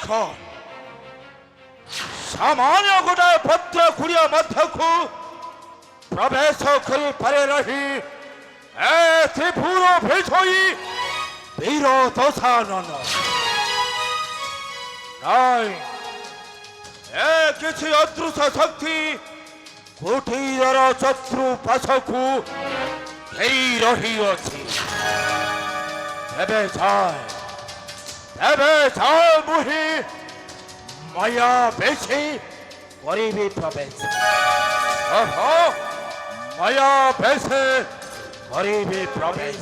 এখন सामान्य गोटे पत्र कुड़िया मध्य को प्रवेश कर पारे रही ए त्रिपुर विजयी वीर दशानन नाई ए किसी अदृश्य शक्ति कुटीर चतुर्पाश को घेरी रही अच्छी मुहि माया बेसी गरीबी प्रवेश माया बेसे गरीबी प्रवेश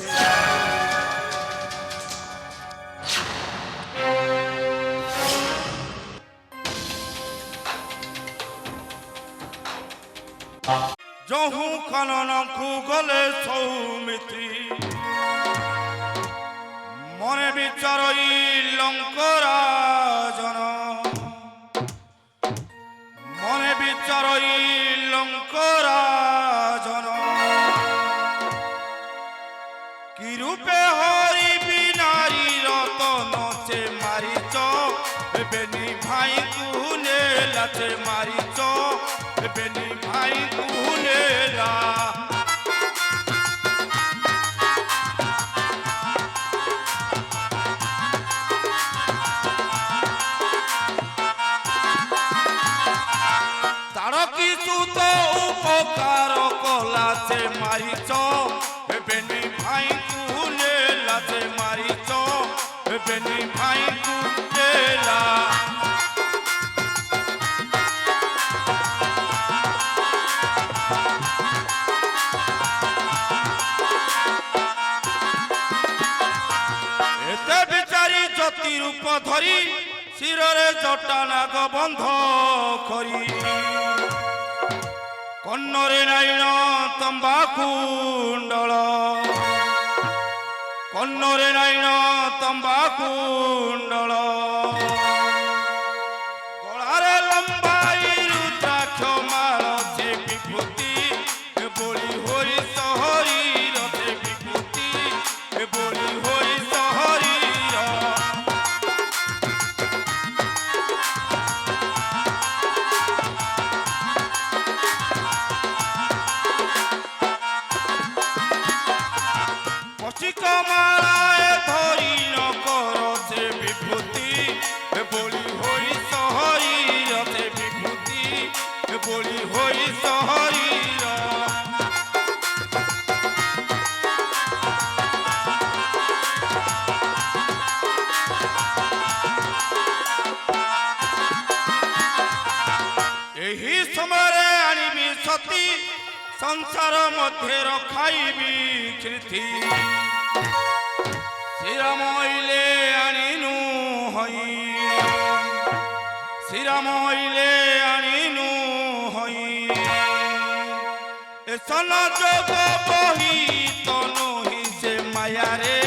जहू खनन को गले सौमित्री मने विचार लंकरा जन मने विचार लंकरा जन कि रूपे हरि बिनारी रतन से मारिच बेनी भाई कुने लाचे मारिच बेनी भाई कुनेला तारकी सुत उपकार कला से मारिच बेनी भाई कुनेला से मारिच बेनी भाई कुनेला रूप धरी शिरे जटानाग बंध करी कन्नरे नाइन तंबाकुंडल कन्नरे नाइन तंबाकुंडल गलारे लंबाई रुद्राक्ष माल से विभूति बोली होई सहरी रथे विभूति बोली होई सहरी कमाए धरी न कर से विभूति बोली होई सहरी रथे विभूति बोली होई सहरी एही समय आनिबी सती संसार मध्य रखाइबी कीर्ति श्रीरामले आनिनु हई श्रीरामले आनिनु हई एसन जोग बही तनु ही से माया रे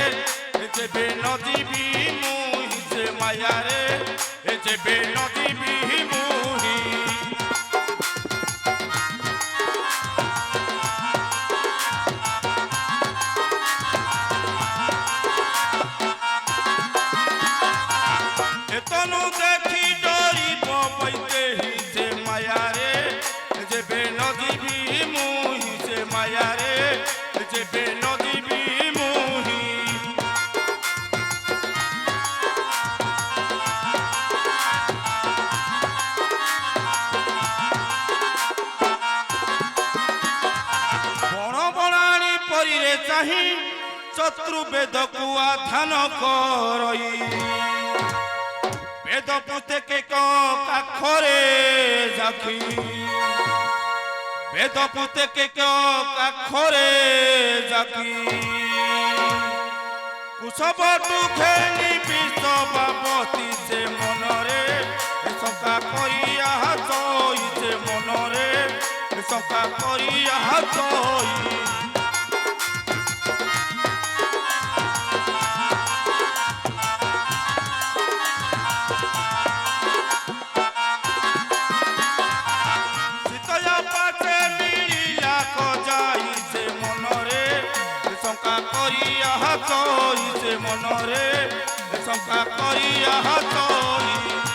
जेबे नदी भी मुहि से माया रे जेबे नदी भी मुहि तनु देखी डरी पैते ही से माया रे जेबे नदी भी मुहि से माया रे जेबे नदी भी मुहि बण बणाणी परिरे चाही चतुर्वेद को आधान करई वेद पुस्तक काखरे जाखी वेद पुस्तक काखरे जाखी कुशबटु खेली विष बापति से मनरे सका करिया चई से मनरे सका करिया चई करिया चई से मनरे शंका करिया चई